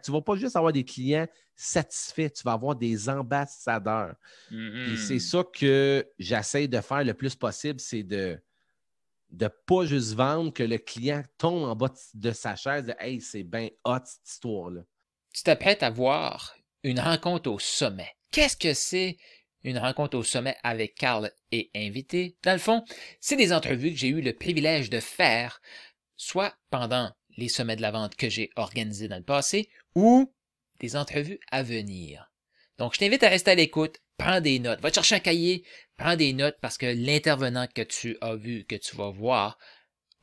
tu ne vas pas juste avoir des clients satisfaits, tu vas avoir des ambassadeurs. Et c'est ça que j'essaie de faire le plus possible, c'est de ne pas juste vendre, que le client tombe en bas de sa chaise de « Hey, c'est bien hot cette histoire-là ». Tu t'apprêtes à voir une rencontre au sommet. Qu'est-ce que c'est une rencontre au sommet avec Carl et invité? Dans le fond, c'est des entrevues que j'ai eu le privilège de faire, soit pendant les sommets de la vente que j'ai organisés dans le passé, ou des entrevues à venir. Donc, je t'invite à rester à l'écoute, prends des notes, va te chercher un cahier, prends des notes parce que l'intervenant que tu as vu, que tu vas voir,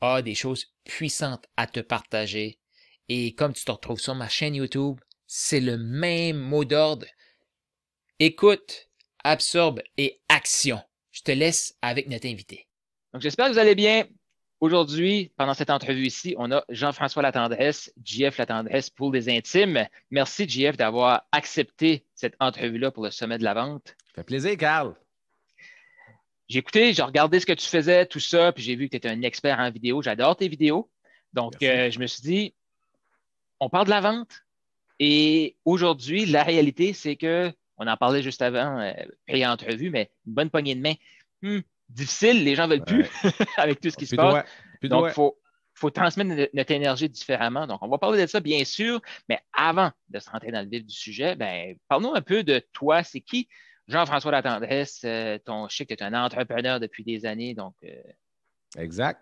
a des choses puissantes à te partager. Et comme tu te retrouves sur ma chaîne YouTube, c'est le même mot d'ordre. Écoute, absorbe et action. Je te laisse avec notre invité. Donc, j'espère que vous allez bien. Aujourd'hui, pendant cette entrevue ici, on a Jean-François Latendresse, JF Latendresse pour les intimes. Merci, JF, d'avoir accepté cette entrevue-là pour le sommet de la vente. Ça fait plaisir, Carl. J'ai écouté, j'ai regardé ce que tu faisais, tout ça, puis j'ai vu que tu étais un expert en vidéo. J'adore tes vidéos. Donc, je me suis dit, on parle de la vente. Et aujourd'hui, la réalité, c'est que, on en parlait juste avant, pré-entrevue, mais une bonne poignée de main. Difficile, les gens ne veulent plus avec tout ce qui se passe. Donc, il faut transmettre notre énergie différemment. Donc, on va parler de ça, bien sûr, mais avant de se rentrer dans le vif du sujet, parle-nous un peu de toi. C'est qui Jean-François Latendresse? Je sais que tu es un entrepreneur depuis des années, donc... Exact.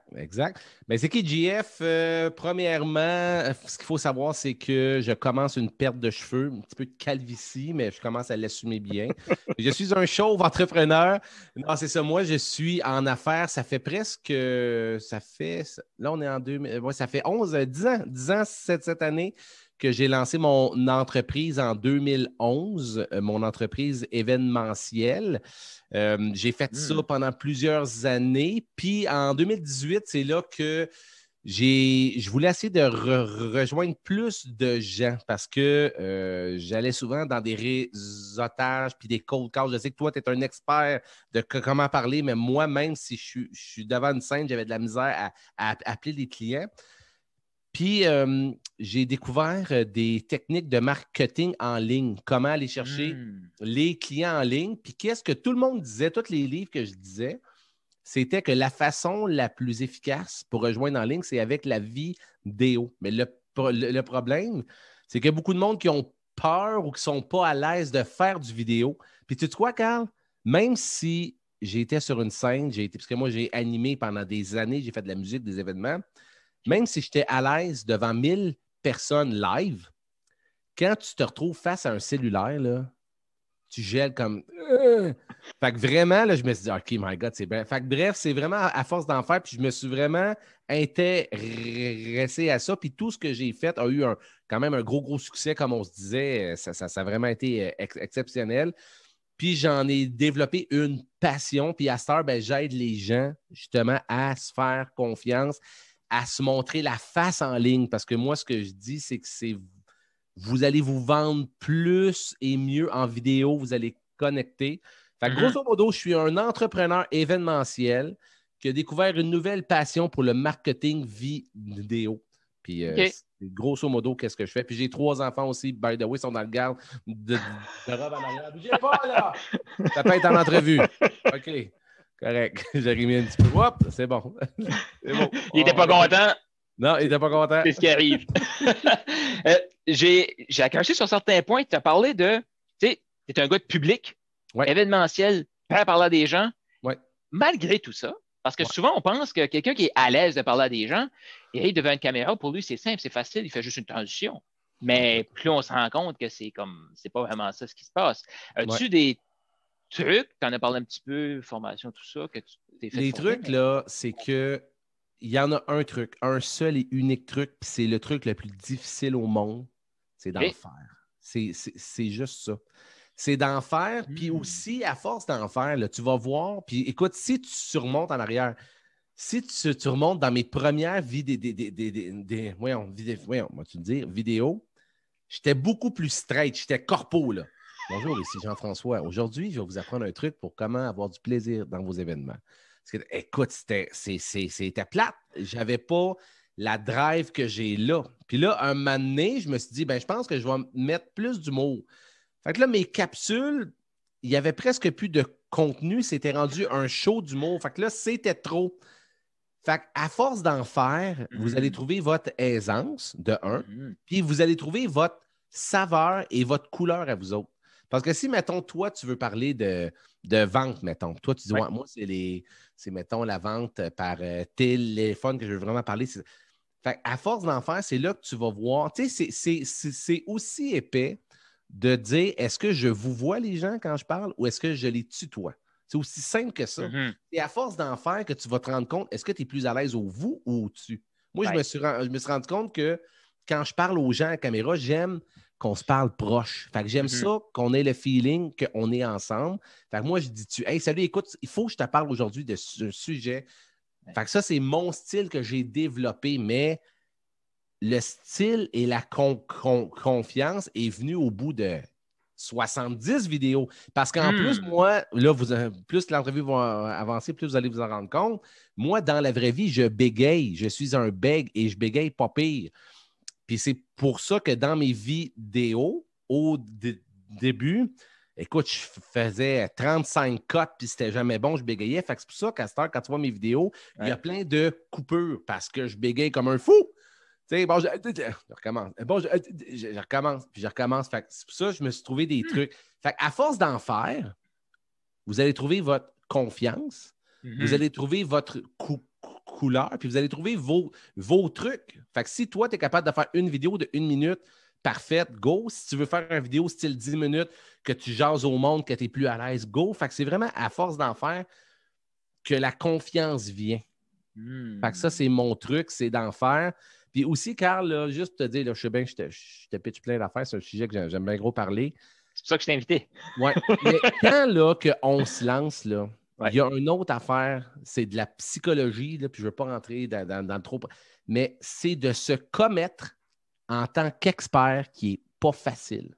Mais c'est qui JF? Premièrement, ce qu'il faut savoir, c'est que je commence une perte de cheveux, un petit peu de calvitie, mais je commence à l'assumer bien. Je suis un chauve entrepreneur. Non, c'est ça. Moi, je suis en affaires. Ça fait là, on est en 2000. Ouais, ça fait 10 ans cette année que j'ai lancé mon entreprise en 2011, mon entreprise événementielle. J'ai fait ça pendant plusieurs années. Puis en 2018, c'est là que je voulais essayer de rejoindre plus de gens parce que j'allais souvent dans des réseautages puis des cold calls. Je sais que toi, tu es un expert de comment parler, mais moi, même si je suis devant une scène, j'avais de la misère à appeler les clients. Puis, j'ai découvert des techniques de marketing en ligne, comment aller chercher les clients en ligne. Puis, qu'est-ce que tout le monde disait, tous les livres que je disais, c'était que la façon la plus efficace pour rejoindre en ligne, c'est avec la vidéo. Mais le problème, c'est qu'il y a beaucoup de monde qui ont peur ou qui ne sont pas à l'aise de faire du vidéo. Puis, tu sais quoi, Carl? Même si j'étais sur une scène, parce que moi, j'ai animé pendant des années, j'ai fait de la musique, des événements. Même si j'étais à l'aise devant 1000 personnes live, quand tu te retrouves face à un cellulaire, là, tu gèles comme... Fait que vraiment, là, je me suis dit, OK, my God, c'est bien. Fait que bref, c'est vraiment à force d'en faire, puis je me suis vraiment intéressé à ça. Puis tout ce que j'ai fait a eu quand même un gros succès, comme on se disait. Ça a vraiment été exceptionnel. Puis j'en ai développé une passion. Puis à cette heure, j'aide les gens justement à se faire confiance, à se montrer la face en ligne. Parce que moi, ce que je dis, c'est que vous allez vous vendre plus et mieux en vidéo. Vous allez connecter. Fait que grosso modo, je suis un entrepreneur événementiel qui a découvert une nouvelle passion pour le marketing vidéo. Puis, grosso modo, qu'est-ce que je fais? Puis, j'ai 3 enfants aussi, by the way, ils sont dans le garde de robe en arrière. Bougez pas, là! Ça peut être en entrevue. OK. Correct. J'ai remis un petit peu. Hop, c'est bon. C'est bon. Il n'était pas content. Non, il n'était pas content. C'est ce qui arrive. J'ai accroché sur certains points. Tu as parlé de, tu sais, tu es un gars de public, événementiel, prêt à parler à des gens. Ouais. Malgré tout ça, parce que souvent, on pense que quelqu'un qui est à l'aise de parler à des gens, il arrive devant une caméra, pour lui, c'est simple, c'est facile, il fait juste une transition. Mais plus on se rend compte que c'est pas vraiment ça ce qui se passe. As-tu des trucs, tu en as parlé un petit peu, formation, tout ça, que tu t'es fait. Les trucs, là, c'est que il y en a un truc, un seul et unique truc, puis c'est le truc le plus difficile au monde, c'est d'en faire. C'est juste ça. C'est d'en faire, puis aussi, à force d'en faire, là, tu vas voir, puis écoute, si tu surmontes en arrière, si tu remontes dans mes premières vidéos, j'étais beaucoup plus straight, j'étais corpo, là. Bonjour, ici Jean-François. Aujourd'hui, je vais vous apprendre un truc pour comment avoir du plaisir dans vos événements. Parce que, écoute, c'était plate. J'avais pas la drive que j'ai là. Puis là, un moment donné, je me suis dit, ben, je pense que je vais mettre plus d'humour. Fait que là, mes capsules, il n'y avait presque plus de contenu. C'était rendu un show d'humour. Fait que là, c'était trop. Fait qu'à force d'en faire, vous allez trouver votre aisance, de un, puis vous allez trouver votre saveur et votre couleur à vous autres. Parce que si, mettons, toi, tu veux parler de vente, mettons. Toi, tu dis, ouais, moi, c'est, mettons, la vente par téléphone que je veux vraiment parler. Fait à force d'en faire, c'est là que tu vas voir. Tu sais, c'est aussi épais de dire, est-ce que je vous vois les gens quand je parle ou est-ce que je les tutoie? C'est aussi simple que ça. Et à force d'en faire que tu vas te rendre compte, est-ce que tu es plus à l'aise au vous ou au tu? Moi, je me suis rendu compte que quand je parle aux gens à la caméra, j'aime qu'on se parle proche. Fait que j'aime ça, qu'on ait le feeling qu'on est ensemble. Fait que moi, je dis hey, salut, écoute, il faut que je te parle aujourd'hui de ce sujet. Fait que ça, c'est mon style que j'ai développé, mais le style et la confiance est venu au bout de 70 vidéos. Parce qu'en plus, moi, là, plus l'entrevue va avancer, plus vous allez vous en rendre compte. Moi, dans la vraie vie, je bégaye. Je suis un bègue et je bégaye pas pire. Puis c'est pour ça que dans mes vidéos, au début, écoute, je faisais 35 cotes puis c'était jamais bon, je bégayais. Fait que c'est pour ça qu'à cette heure, quand tu vois mes vidéos, il y a plein de coupures parce que je bégaye comme un fou. Tu sais, bon, je recommence. Bon, je recommence, puis je recommence. Fait que c'est pour ça que je me suis trouvé des trucs. Fait qu'à force d'en faire, vous allez trouver votre confiance, vous allez trouver votre couleur, puis vous allez trouver vos trucs. Fait que si toi, tu es capable de faire une vidéo de 1 minute, parfaite, go. Si tu veux faire une vidéo style 10 minutes, que tu jases au monde, que tu es plus à l'aise, go. Fait que c'est vraiment à force d'en faire que la confiance vient. Fait que ça, c'est mon truc, c'est d'en faire. Puis aussi, Carl, là, juste te dire, là, je sais bien que je te pitch plein d'affaires, c'est un sujet que j'aime bien gros parler. C'est pour ça que je t'ai invité. Oui. Mais quand là, qu'on se lance, là, il y a une autre affaire, c'est de la psychologie, là, puis je ne veux pas rentrer dans le trop, mais c'est de se commettre en tant qu'expert qui n'est pas facile.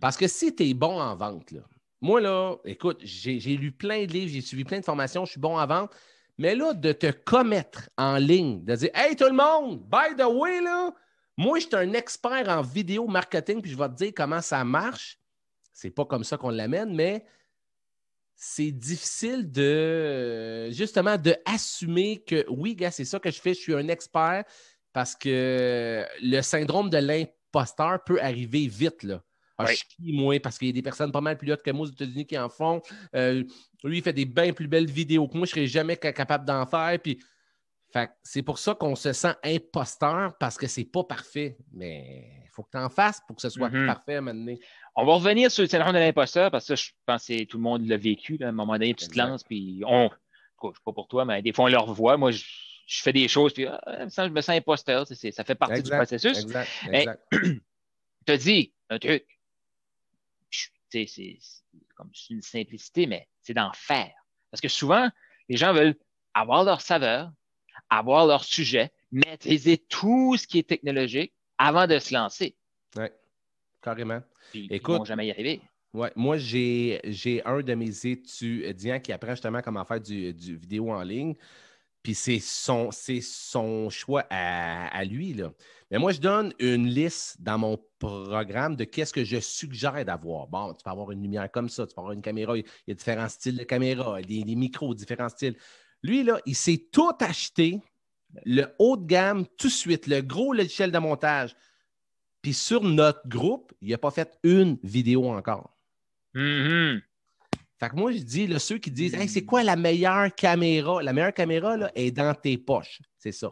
Parce que si tu es bon en vente, là, moi, là, écoute, j'ai lu plein de livres, j'ai suivi plein de formations, je suis bon en vente, mais là, de te commettre en ligne, de dire « Hey, tout le monde, by the way, là, moi, je suis un expert en vidéo marketing, puis je vais te dire comment ça marche. » C'est pas comme ça qu'on l'amène, mais c'est difficile de, justement, d'assumer que, oui, gars, c'est ça que je fais, je suis un expert, parce que le syndrome de l'imposteur peut arriver vite, là. Ah, je chie, moi, parce qu'il y a des personnes pas mal plus hautes que moi aux États-Unis qui en font. Lui, il fait des bien plus belles vidéos que moi. Je ne serais jamais capable d'en faire. Puis, c'est pour ça qu'on se sent imposteur parce que c'est pas parfait. Mais il faut que tu en fasses pour que ce soit parfait à un moment donné. On va revenir sur le syndrome de l'imposteur parce que ça, je pense que tout le monde l'a vécu. Là. À un moment donné, tu te lances, puis je ne sais pas pour toi, mais des fois, on le revoit. Moi, je fais des choses, puis je me sens imposteur. Ça fait partie du processus. Exact. Tu as dit un truc. C'est comme une simplicité, mais c'est d'en faire. Parce que souvent, les gens veulent avoir leur saveur, avoir leur sujet, maîtriser tout ce qui est technologique avant de se lancer. Oui, carrément. Puis, écoute, ils ne vont jamais y arriver. Ouais, moi, j'ai un de mes étudiants qui apprend justement comment faire du vidéo en ligne. Puis c'est son choix à lui, là. Mais moi, je donne une liste dans mon programme de qu'est-ce que je suggère d'avoir. Bon, tu peux avoir une lumière comme ça, tu peux avoir une caméra, il y a différents styles de caméra, des micros, différents styles. Lui, là, il s'est tout acheté, le haut de gamme, tout de suite, le gros logiciel de montage. Puis sur notre groupe, il n'a pas fait une vidéo encore. Fait que moi, je dis, là, ceux qui disent hey, c'est quoi la meilleure caméra? La meilleure caméra là, est dans tes poches. C'est ça.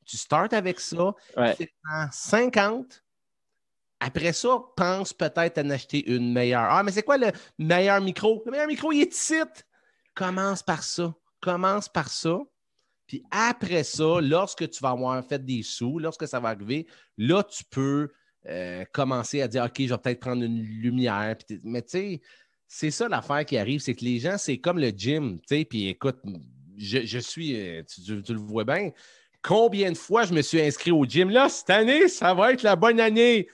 Tu startes avec ça, tu prends 50. Après ça, pense peut-être à en acheter une meilleure. Ah, mais c'est quoi le meilleur micro? Le meilleur micro, il est ici. Commence par ça. Puis après ça, lorsque tu vas avoir fait des sous, lorsque ça va arriver, là, tu peux commencer à dire OK, je vais peut-être prendre une lumière. Mais tu sais, c'est ça l'affaire qui arrive, c'est que les gens, c'est comme le gym, tu sais, puis écoute, je suis, tu le vois bien, combien de fois je me suis inscrit au gym? Là, cette année, ça va être la bonne année.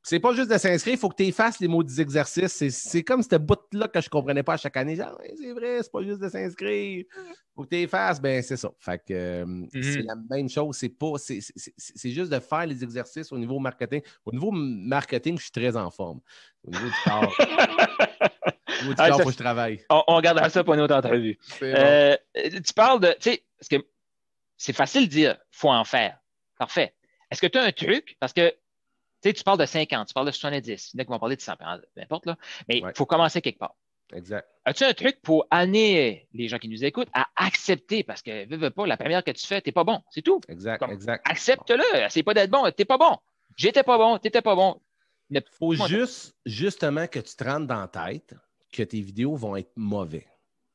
c'est pas juste de s'inscrire, il faut que tu effaces les maudits exercices. C'est comme ce bout-là que je ne comprenais pas à chaque année. Genre, ouais, c'est vrai, c'est pas juste de s'inscrire. Il faut que tu effaces. Ben, c'est ça. Fait que c'est la même chose. C'est juste de faire les exercices au niveau marketing. Au niveau marketing, je suis très en forme. Au niveau du corps, il faut que je travaille. On gardera ça pour une autre entrevue. Tu parles de. Tu sais, parce que c'est facile de dire, il faut en faire. Parfait. Est-ce que tu as un truc? Parce que tu parles de 50, tu parles de 70. Il y en a qui vont parler de 100, peu importe, là. Mais il faut commencer quelque part. Exact. As-tu un truc pour amener les gens qui nous écoutent à accepter? Parce que, veux pas, la première que tu fais, t'es pas bon. C'est tout. Exact. Accepte-le. Essaye pas d'être bon. T'es pas bon. J'étais pas bon. T'étais pas bon. Il faut justement que tu te rendes dans la tête que tes vidéos vont être mauvais.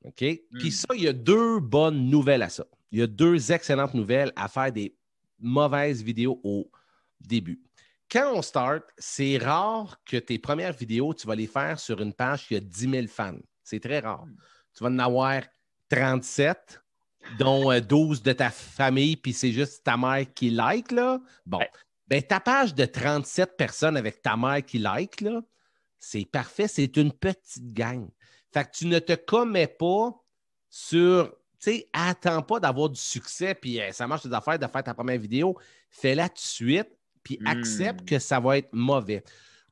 OK? Puis ça, il y a 2 bonnes nouvelles à ça. Il y a 2 excellentes nouvelles à faire des mauvaises vidéos au début. Quand on start, c'est rare que tes premières vidéos, tu vas les faire sur une page qui a 10 000 fans. C'est très rare. Tu vas en avoir 37, dont 12 de ta famille, puis c'est juste ta mère qui like, là. Bon. Ben, ta page de 37 personnes avec ta mère qui like, là, c'est parfait. C'est une petite gang. Fait que tu ne te commets pas sur... Tu sais, attends pas d'avoir du succès, puis ça marche tes affaires de faire ta première vidéo. Fais-la tout de suite, puis accepte que ça va être mauvais.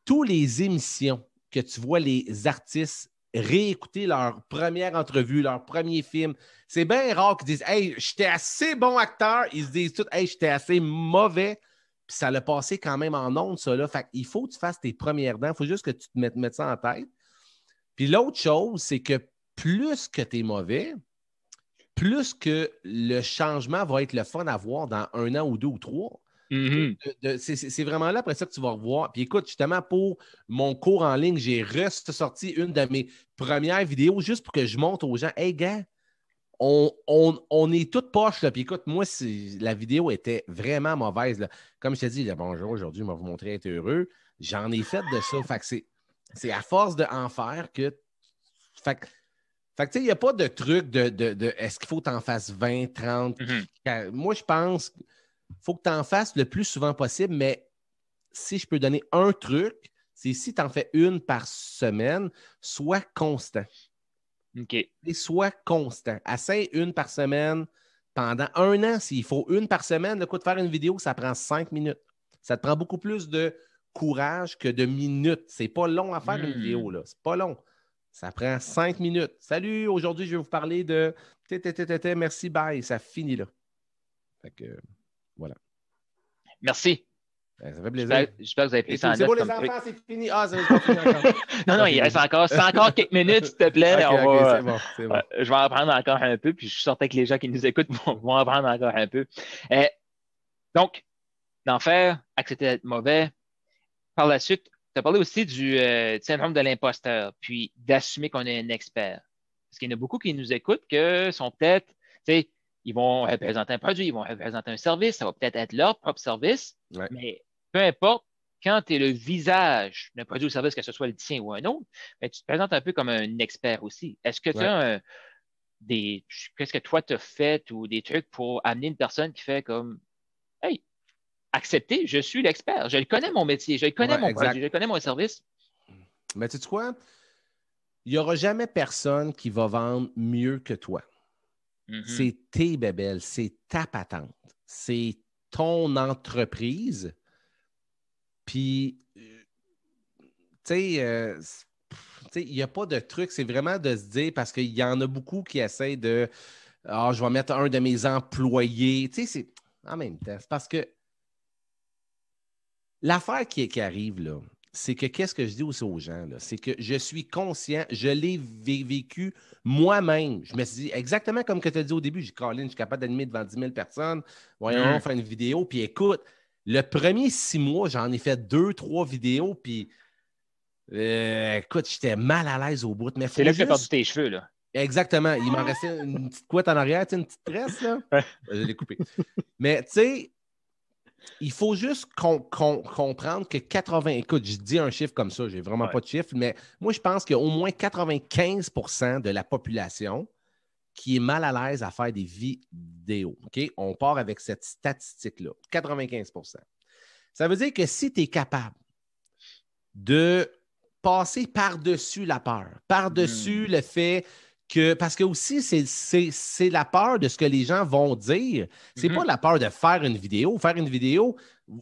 Tous les émissions que tu vois les artistes réécouter leur première entrevue, leur premier film, c'est bien rare qu'ils disent « Hey, j'étais assez bon acteur ». Ils se disent tout « Hey, j'étais assez mauvais ». Puis ça l'a passé quand même en ondes, ça. Là. Fait qu'il faut que tu fasses tes premières dents. Il faut juste que tu te mettes ça en tête. Puis l'autre chose, c'est que plus que tu es mauvais, plus que le changement va être le fun à voir dans 1 an ou 2 ou 3. C'est vraiment là après ça que tu vas revoir. Puis écoute, justement, pour mon cours en ligne, j'ai ressorti une de mes premières vidéos juste pour que je montre aux gens « Hey, gars, on est toutes poches, là. Puis écoute, moi, la vidéo était vraiment mauvaise, là. Comme je te dis, bonjour, aujourd'hui, je vais vous montrer être heureux. J'en ai fait de ça. Fait que c'est à force d'en faire que... Fait que tu sais, il n'y a pas de truc de est-ce qu'il faut que tu en fasses 20, 30? Moi, je pense qu'il faut que tu en fasses le plus souvent possible, mais si je peux donner un truc, c'est si tu en fais une par semaine, sois constant. OK. Et sois constant. Essaye une par semaine pendant 1 an. S'il faut une par semaine, le coup de faire une vidéo, ça prend 5 minutes. Ça te prend beaucoup plus de courage que de minutes. C'est pas long à faire une vidéo, là. C'est pas long. Ça prend 5 minutes. Salut, aujourd'hui, je vais vous parler de merci, bye. Ça finit là. Fait que, voilà. Merci. Ça fait plaisir. J'espère que vous avez pris ça en note. C'est beau, les enfants, c'est fini. Ah, ça va pas finir encore. Non, il reste encore quelques minutes, s'il te plaît. OK, c'est bon. Je vais en prendre encore un peu, puis je suis certain que les gens qui nous écoutent vont en prendre encore un peu. Donc, d'en faire, accepter d'être mauvais. Par la suite, tu as parlé aussi du syndrome de l'imposteur, puis d'assumer qu'on est un expert. Parce qu'il y en a beaucoup qui nous écoutent que sont peut-être, tu sais, ils vont représenter un produit, ils vont représenter un service, ça va peut-être être leur propre service, mais peu importe, quand tu es le visage d'un produit ou service, que ce soit le tien ou un autre, ben, tu te présentes un peu comme un expert aussi. Est-ce que tu as qu'est-ce que toi tu as fait ou des trucs pour amener une personne qui fait comme hey, accepter, je suis l'expert, je connais mon métier, je connais mon produit, je connais mon service. Mais tu sais quoi? Il n'y aura jamais personne qui va vendre mieux que toi. C'est tes bébelles, c'est ta patente, c'est ton entreprise. Puis, tu sais, il n'y a pas de truc. C'est vraiment de se dire, parce qu'il y en a beaucoup qui essayent de « Ah, je vais mettre un de mes employés. » Tu sais, c'est en même temps. C'est parce que l'affaire qui arrive, là, c'est que qu'est-ce que je dis aussi aux gens, là, c'est que je suis conscient, je l'ai vécu moi-même. Je me suis dit, exactement comme que tu as dit au début, j'ai dit, Colin, je suis capable d'animer devant 10 000 personnes. Voyons, faire une vidéo. Puis écoute, le premier 6 mois, j'en ai fait 2, 3 vidéos. Puis écoute, j'étais mal à l'aise au bout. C'est là que tu as perdu tes cheveux, là. Exactement. Il m'en restait une petite couette en arrière, une petite tresse, là. Je l'ai coupée. Mais tu sais, il faut juste comprendre que 80... Écoute, je dis un chiffre comme ça, j'ai vraiment pas de chiffre, mais moi, je pense qu'il y a au moins 95 % de la population qui est mal à l'aise à faire des vidéos. OK? On part avec cette statistique-là, 95 %. Ça veut dire que si tu es capable de passer par-dessus la peur, par-dessus le fait que, parce que aussi, c'est la peur de ce que les gens vont dire. C'est pas la peur de faire une vidéo. Faire une vidéo,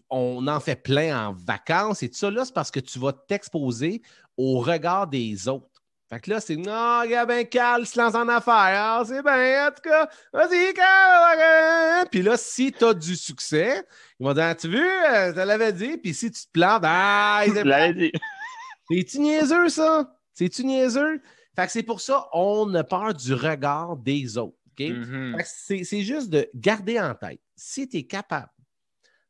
on en fait plein en vacances et tout ça. Là, c'est parce que tu vas t'exposer au regard des autres. Fait que là, c'est non, regarde ben Carl se lance en affaires. Ah, c'est bien, en tout cas, vas-y, Carl. Puis là, si tu as du succès, ils vont dire, as-tu vu, je te l'avais dit. Puis si tu te plantes, Je l'avais dit. c'est-tu niaiseux, ça? C'est-tu niaiseux? Fait que c'est pour ça on a peur du regard des autres. OK? Fait que c'est juste de garder en tête, si tu es capable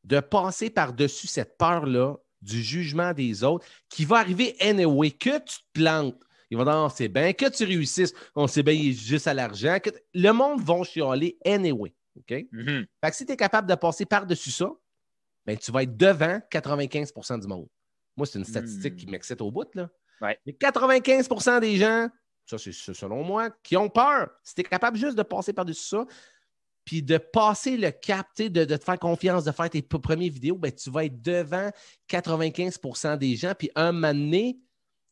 de passer par-dessus cette peur-là du jugement des autres, qui va arriver anyway, que tu te plantes. Ils vont dire, oh, c'est bien, que tu réussisses, on sait bien, il est juste à l'argent. Le monde va chialer anyway. OK? Fait que si tu es capable de passer par-dessus ça, ben, tu vas être devant 95 du monde. Moi, c'est une statistique qui m'excite au bout, là. Ouais. Mais 95 des gens, ça c'est selon moi, qui ont peur. Si tu es capable juste de passer par-dessus ça, puis de passer le cap, de te faire confiance, de faire tes premières vidéos, ben, tu vas être devant 95 des gens. Puis un moment donné,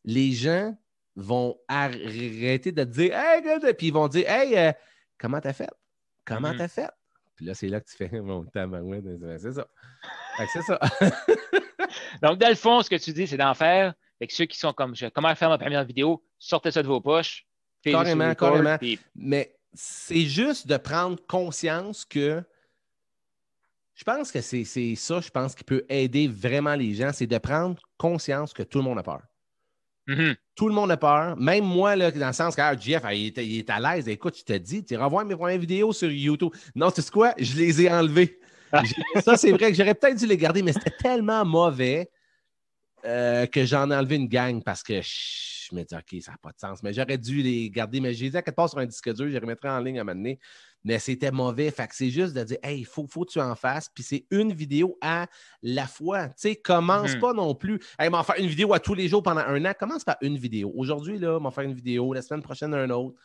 les gens vont arrêter de te dire « Hey, good! » Puis ils vont dire « Hey, comment t'as fait? Comment t'as fait? » Puis là, c'est là que tu fais « Mon tabarouette, c'est ça. » C'est ça. Donc, dans le fond, ce que tu dis, c'est d'en faire. Fait que ceux qui sont comme comment faire ma première vidéo, sortez ça de vos poches. Carrément. Puis... Mais c'est juste de prendre conscience que je pense que c'est ça, je pense, qui peut aider vraiment les gens, c'est de prendre conscience que tout le monde a peur. Tout le monde a peur. Même moi, là, dans le sens que Jeff, il est à l'aise. Écoute, je te dis, tu revois mes premières vidéos sur YouTube. Non, tu sais quoi? Je les ai enlevées. Ça, c'est vrai que j'aurais peut-être dû les garder, mais c'était tellement mauvais que j'en ai enlevé une gang parce que je me dis, OK, ça n'a pas de sens. Mais j'aurais dû les garder. Mais j'ai dit à quelque part sur un disque dur, je les remettrai en ligne à un moment donné. Mais c'était mauvais. Fait que c'est juste de dire, hey, il faut que tu en fasses. Puis c'est une vidéo à la fois. Tu sais, commence pas non plus. Hey, m'en faire une vidéo à tous les jours pendant un an. Commence par une vidéo. Aujourd'hui, là, m'en faire une vidéo. La semaine prochaine, un autre.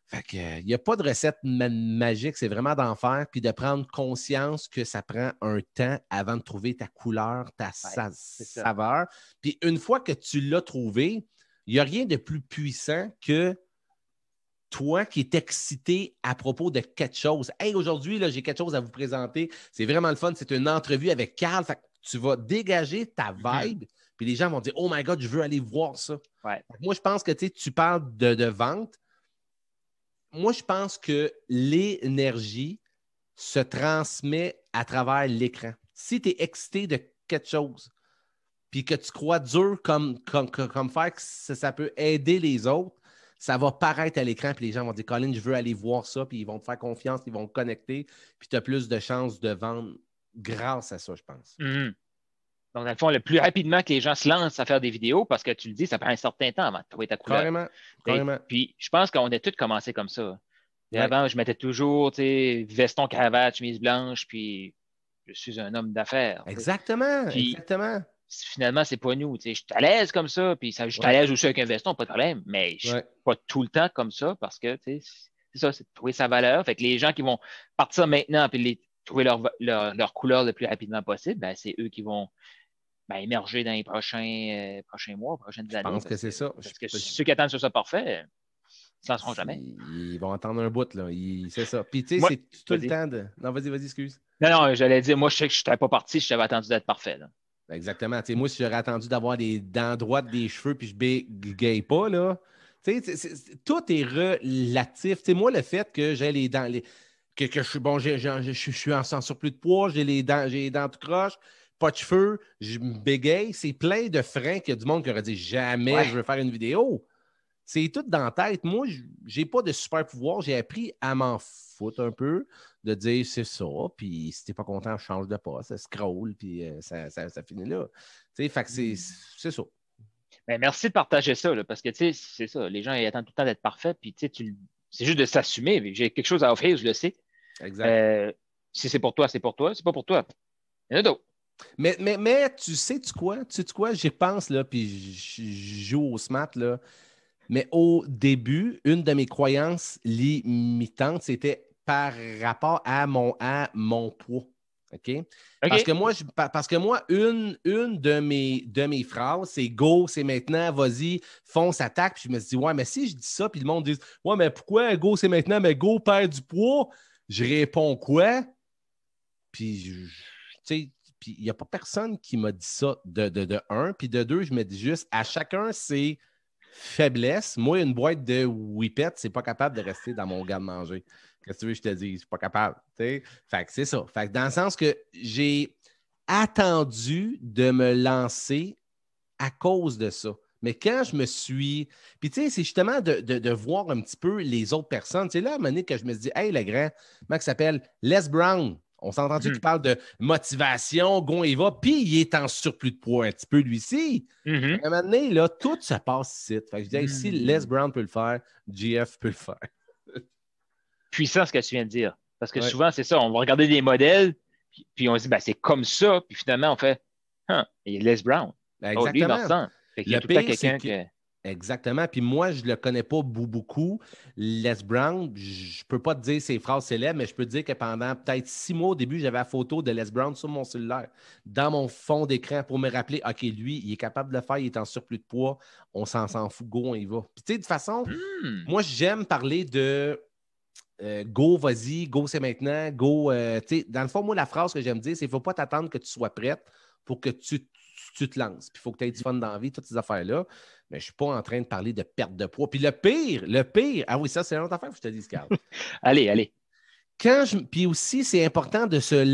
Fait que, il n'y a pas de recette magique, c'est vraiment d'en faire puis de prendre conscience que ça prend un temps avant de trouver ta couleur, ta saveur. Puis une fois que tu l'as trouvé, il n'y a rien de plus puissant que toi qui es excité à propos de quelque chose. Hey, aujourd'hui, là, j'ai quelque chose à vous présenter. C'est vraiment le fun. C'est une entrevue avec Carl. Fait que tu vas dégager ta vibe, puis les gens vont dire « Oh my God, je veux aller voir ça. » Moi, je pense que tu parles de vente. Moi, je pense que l'énergie se transmet à travers l'écran. Si tu es excité de quelque chose, puis que tu crois dur comme faire que ça peut aider les autres, ça va paraître à l'écran, puis les gens vont dire « Colin, je veux aller voir ça », puis ils vont te faire confiance, ils vont te connecter, puis tu as plus de chances de vendre grâce à ça, je pense. Donc, dans le fond, le plus rapidement que les gens se lancent à faire des vidéos, parce que tu le dis, ça prend un certain temps avant de trouver ta couleur. Carrément. Puis, je pense qu'on a tous commencé comme ça. Avant, je mettais toujours, veston, cravate, chemise blanche, puis je suis un homme d'affaires. Exactement. Finalement, c'est pas nous. Je suis à l'aise comme ça, puis je suis à l'aise aussi avec un veston, pas de problème, mais je suis pas tout le temps comme ça parce que, c'est ça, c'est de trouver sa valeur. Fait que les gens qui vont partir maintenant puis trouver leur couleur le plus rapidement possible, ben, c'est eux qui vont émerger dans les prochains mois, prochaines années. Je pense que c'est ça. Parce que ceux qui attendent sur ça parfait, ils ne lanceront jamais. Ils vont attendre un bout, là. C'est ça. Puis, tu sais, c'est tout le temps de... Non, vas-y, excuse. Non, j'allais dire, moi, je sais que je n'étais pas parti si j'avais attendu d'être parfait, là. Exactement. Tu sais, moi, si j'aurais attendu d'avoir des dents droites, des cheveux, puis je bégaye pas, là. Tu sais, tout est relatif. Tu sais, moi, le fait que j'ai les dents... Que je suis bon, je suis en surplus de poids, j'ai les dents tout croche, pas de cheveux, je me bégaye. C'est plein de freins qu'il y a du monde qui aurait dit jamais je veux faire une vidéo. C'est tout dans la tête. Moi, j'ai pas de super pouvoir. J'ai appris à m'en foutre un peu, de dire c'est ça, puis si t'es pas content, je change de poste, ça scroll, puis ça finit là. Tu sais, fait que c'est ça. Ben, merci de partager ça, là, parce que tu sais, c'est ça. Les gens ils attendent tout le temps d'être parfaits, puis tu sais, c'est juste de s'assumer. J'ai quelque chose à offrir, je le sais. Exact. Si c'est pour toi, c'est pour toi. C'est pas pour toi. Il y en a d'autres. Mais tu sais-tu quoi? J'y pense, là, puis je joue au SMAT, là. Mais au début, une de mes croyances limitantes, c'était par rapport à mon poids. OK? OK. Parce que moi, une de mes phrases, c'est go, c'est maintenant, vas-y, fonce, attaque. Puis je me suis dit, ouais, mais si je dis ça, puis le monde dit, ouais, mais pourquoi go, c'est maintenant, mais go, perd du poids? Je réponds quoi? Puis, tu sais, puis il n'y a pas personne qui m'a dit ça de un. Puis de deux, je me dis juste, à chacun ses faiblesses. Moi, une boîte de Whippet, c'est pas capable de rester dans mon garde-manger. Qu'est-ce que tu veux que je te dise? Je suis pas capable. T'sais? Fait que c'est ça. Fait que dans le sens que j'ai attendu de me lancer à cause de ça. Mais quand je me suis. Puis, tu sais, c'est justement de voir un petit peu les autres personnes. Tu sais, là, à un moment donné, que je me suis dit, hey, le grand, comment il s'appelle? Les Brown. On s'est entendu qu'il parle de motivation, Gon et va, puis il est en surplus de poids un petit peu, lui-ci. À un moment donné, là, tout se passe ici. Fait que je dis, hey, si Les Brown peut le faire, GF peut le faire. Puissant ce que tu viens de dire. Parce que souvent, c'est ça. On va regarder des modèles, puis on se dit, ben, c'est comme ça. Puis finalement, on fait, il est Les Brown. Exactement. Oh, lui, il me ressemble. Fait qu'il y a tout le temps quelqu'un que. Exactement. Puis moi, je ne le connais pas beaucoup. Les Brown, je ne peux pas te dire ses phrases célèbres, mais je peux te dire que pendant peut-être 6 mois au début, j'avais la photo de Les Brown sur mon cellulaire, dans mon fond d'écran pour me rappeler, OK, lui, il est capable de le faire, il est en surplus de poids, on s'en fout, go, on y va. Puis tu sais, de toute façon, moi, j'aime parler de go, vas-y, go, c'est maintenant, go. Tu sais, dans le fond, moi, la phrase que j'aime dire, c'est qu'il ne faut pas t'attendre que tu sois prête pour que tu te lances. Puis il faut que tu aies du fun dans la vie, toutes ces affaires-là. Mais je ne suis pas en train de parler de perte de poids. Puis le pire, ah oui, ça, c'est une autre affaire que je te dis, Carl. Allez. Puis aussi, c'est important de se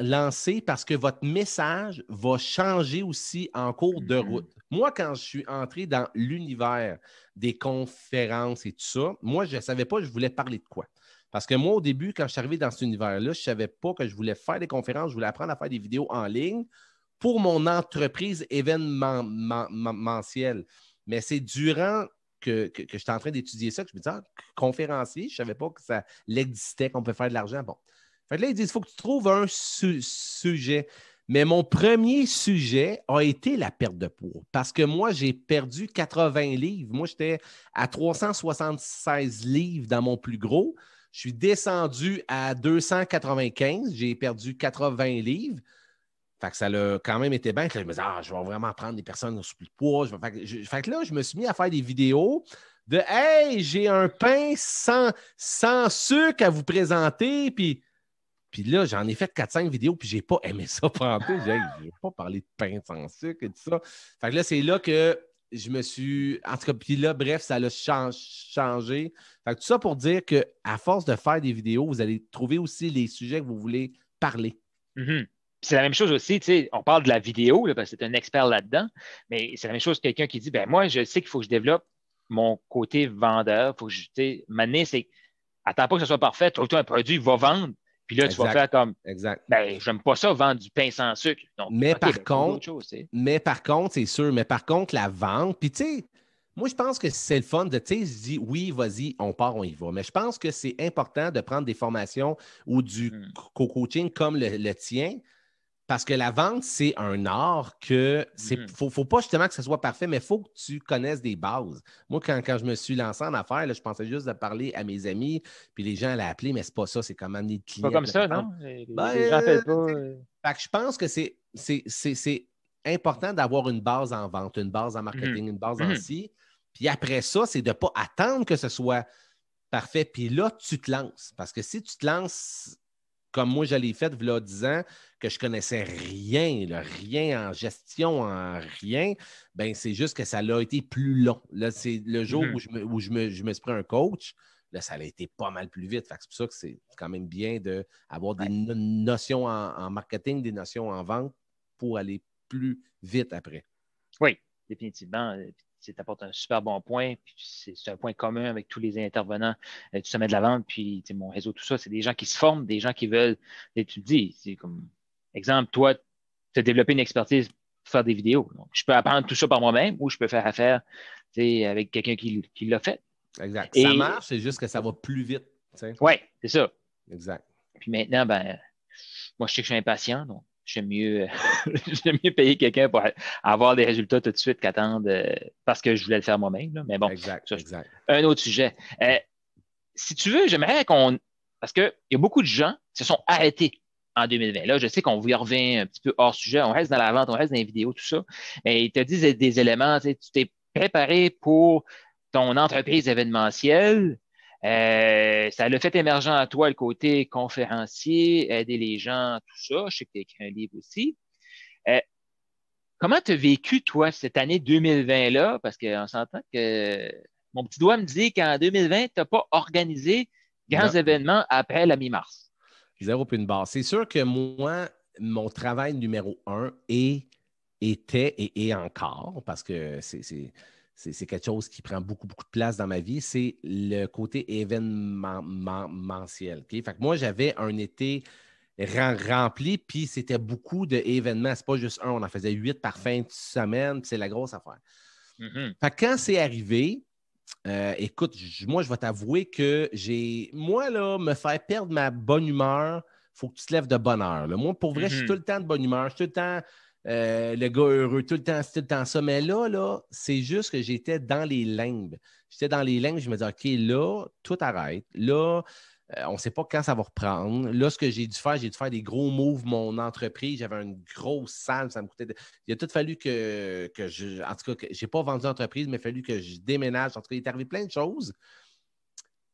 lancer parce que votre message va changer aussi en cours de route. Moi, quand je suis entré dans l'univers des conférences et tout ça, moi, je ne savais pas, je voulais parler de quoi. Parce que moi, au début, quand je suis arrivé dans cet univers-là, je ne savais pas que je voulais faire des conférences, je voulais apprendre à faire des vidéos en ligne pour mon entreprise événementielle. Mais c'est durant que j'étais en train d'étudier ça que je me disais, conférencier, je ne savais pas que ça existait, qu'on peut faire de l'argent. Bon. Fait que là, ils disent, il faut que tu trouves un sujet. Mais mon premier sujet a été la perte de poids. Parce que moi, j'ai perdu 80 livres. Moi, j'étais à 376 livres dans mon plus gros. Je suis descendu à 295. J'ai perdu 80 livres. Fait que ça l'a quand même été bien. Je me disais, je vais vraiment prendre des personnes au surplus de poids. Fait que là, je me suis mis à faire des vidéos de hey, j'ai un pain sans sucre à vous présenter. Puis là, j'en ai fait 4-5 vidéos, puis j'ai pas aimé ça pendant tout. Je n'ai pas parlé de pain sans sucre et tout ça. Fait que là, c'est là que je me suis. En tout cas, puis là, bref, ça l'a changé. Fait que tout ça pour dire qu'à force de faire des vidéos, vous allez trouver aussi les sujets que vous voulez parler. C'est la même chose aussi, tu sais, on parle de la vidéo, là, parce que tu es un expert là-dedans, mais c'est la même chose que quelqu'un qui dit, ben moi, je sais qu'il faut que je développe mon côté vendeur, il faut que je, tu sais, m'amener, c'est, attends pas que ce soit parfait, trouve-toi un produit, va vendre, puis là, tu vas faire comme, ben, j'aime pas ça, vendre du pain sans sucre. Donc, mais par contre, c'est sûr, mais par contre, la vente, puis tu sais, moi, je pense que c'est le fun de, tu sais, se dire, oui, vas-y, on part, on y va. Mais je pense que c'est important de prendre des formations ou du co-coaching comme le tien. Parce que la vente, c'est un art que faut pas justement que ce soit parfait, mais il faut que tu connaisses des bases. Moi, quand je me suis lancé en affaires, là, je pensais juste de parler à mes amis, puis les gens allaient appeler, mais c'est pas ça, c'est comme amener de clients. C'est pas comme ça, non? Les gens n'appellent pas. Fait que je pense que c'est important d'avoir une base en vente, une base en marketing, une base en ci. Puis après ça, c'est de ne pas attendre que ce soit parfait. Puis là, tu te lances. Parce que si tu te lances comme moi, je l'ai fait il y a 10 ans, que je ne connaissais rien, là, rien en gestion, en rien, ben c'est juste que ça a été plus long. Là, c'est le jour où je me suis pris un coach, là, ça a été pas mal plus vite. Fait que c'est pour ça que c'est quand même bien d'avoir des notions en marketing, des notions en vente pour aller plus vite après. Oui, définitivement. Tu apportes un super bon point. C'est un point commun avec tous les intervenants du sommet de la vente. Puis mon réseau, tout ça, c'est des gens qui se forment, des gens qui veulent. Et tu le dis, c'est comme exemple, toi, tu as développé une expertise pour faire des vidéos. Donc, je peux apprendre tout ça par moi-même ou je peux faire affaire avec quelqu'un qui l'a fait. Exact. Ça marche, c'est juste que ça va plus vite. Oui, c'est ça. Exact. Puis maintenant, ben, moi, je sais que je suis impatient, donc j'aime mieux payer quelqu'un pour avoir des résultats tout de suite qu'attendre parce que je voulais le faire moi-même. Là. Mais bon, exact. Un autre sujet. Si tu veux, j'aimerais qu'on... Parce qu'il y a beaucoup de gens qui se sont arrêtés en 2020. Là, je sais qu'on y revient un petit peu hors sujet. On reste dans la vente, on reste dans les vidéos, tout ça. Et il te dit des éléments. Tu t'es préparé pour ton entreprise événementielle. Ça l'a fait émergent à toi le côté conférencier, aider les gens, tout ça. Je sais que tu as écrit un livre aussi. Comment tu as vécu, toi, cette année 2020-là? Parce qu'on s'entend que mon petit doigt me dit qu'en 2020, tu n'as pas organisé grands Non. événements après la mi-mars. Zéro puis une barre. C'est sûr que moi, mon travail numéro un était et est encore, parce que c'est quelque chose qui prend beaucoup, beaucoup de place dans ma vie, c'est le côté événementiel. Okay? Fait que moi, j'avais un été rempli, puis c'était beaucoup d'événements. C'est pas juste un, on en faisait 8 par fin de semaine, puis c'est la grosse affaire. Mm-hmm. Fait que quand c'est arrivé, écoute, moi, je vais t'avouer que moi, là, me faire perdre ma bonne humeur, il faut que tu te lèves de bonne heure. Là. Moi, pour vrai, je suis tout le temps de bonne humeur, je suis tout le temps le gars heureux, tout le temps ça. Mais là, c'est juste que j'étais dans les limbes. J'étais dans les limbes, je me disais, OK, là, tout arrête. Là, on ne sait pas quand ça va reprendre. Là, ce que j'ai dû faire des gros moves, mon entreprise. J'avais une grosse salle, ça me coûtait. Il a tout fallu que je. En tout cas, je n'ai pas vendu l'entreprise, mais il a fallu que je déménage. En tout cas, il est arrivé plein de choses.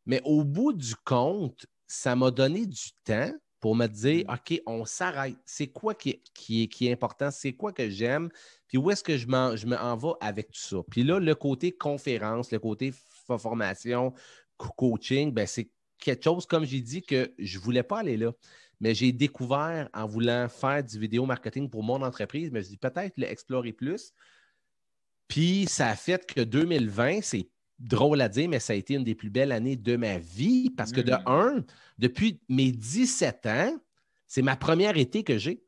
Mais au bout du compte, ça m'a donné du temps pour me dire, OK, on s'arrête. C'est quoi qui est important? C'est quoi que j'aime? Puis où est-ce que je m'en vais avec tout ça? Puis là, le côté conférence, le côté formation, coaching, ben c'est quelque chose, comme j'ai dit, que je ne voulais pas aller là. Mais j'ai découvert en voulant faire du vidéo marketing pour mon entreprise, mais je dis peut-être l'explorer plus. Puis ça a fait que 2020, c'est drôle à dire, mais ça a été une des plus belles années de ma vie parce que depuis mes 17 ans, c'est ma première été que j'ai.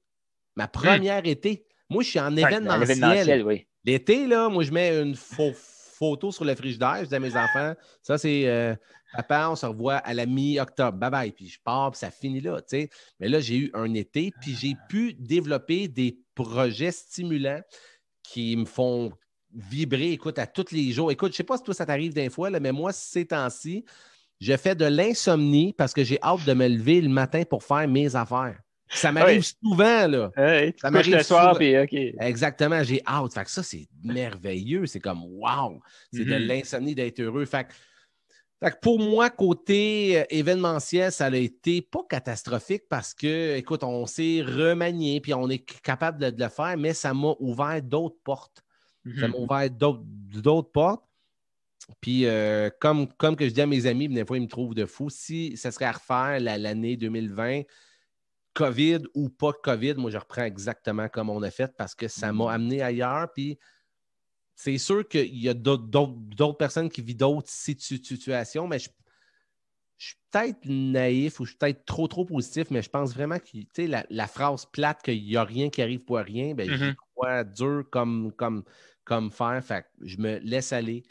Ma première été. Moi, je suis en événementiel. Oui. L'été, là, moi, je mets une photo sur le frigidaire. Je dis à mes enfants, ça, c'est papa, on se revoit à la mi-octobre. Bye bye. Puis je pars, puis ça finit là. Tu sais. Mais là, j'ai eu un été, puis j'ai pu développer des projets stimulants qui me font vibrer, écoute, à tous les jours. Écoute, je ne sais pas si toi, ça t'arrive des fois, là, mais moi, ces temps-ci, je fais de l'insomnie parce que j'ai hâte de me lever le matin pour faire mes affaires. Ça m'arrive souvent, là. Ça m'arrive le soir, puis OK. Exactement, j'ai hâte. Fait que ça, c'est merveilleux. C'est comme, wow! C'est de l'insomnie d'être heureux. Fait que pour moi, côté événementiel, ça a été pas catastrophique parce que, écoute, on s'est remanié puis on est capable de le faire, mais ça m'a ouvert d'autres portes. Ça m'a ouvert d'autres portes. Puis, comme que je dis à mes amis, des fois, ils me trouvent de fou. Si ça serait à refaire l'année 2020, COVID ou pas COVID, moi, je reprends exactement comme on a fait parce que ça m'a amené ailleurs. Puis, c'est sûr qu'il y a d'autres personnes qui vivent d'autres situations, mais je suis peut-être naïf ou je suis peut-être trop positif, mais je pense vraiment que la phrase plate qu'il n'y a rien qui arrive pour rien, ben, j'y crois dur comme fer. Fait que je me laisse aller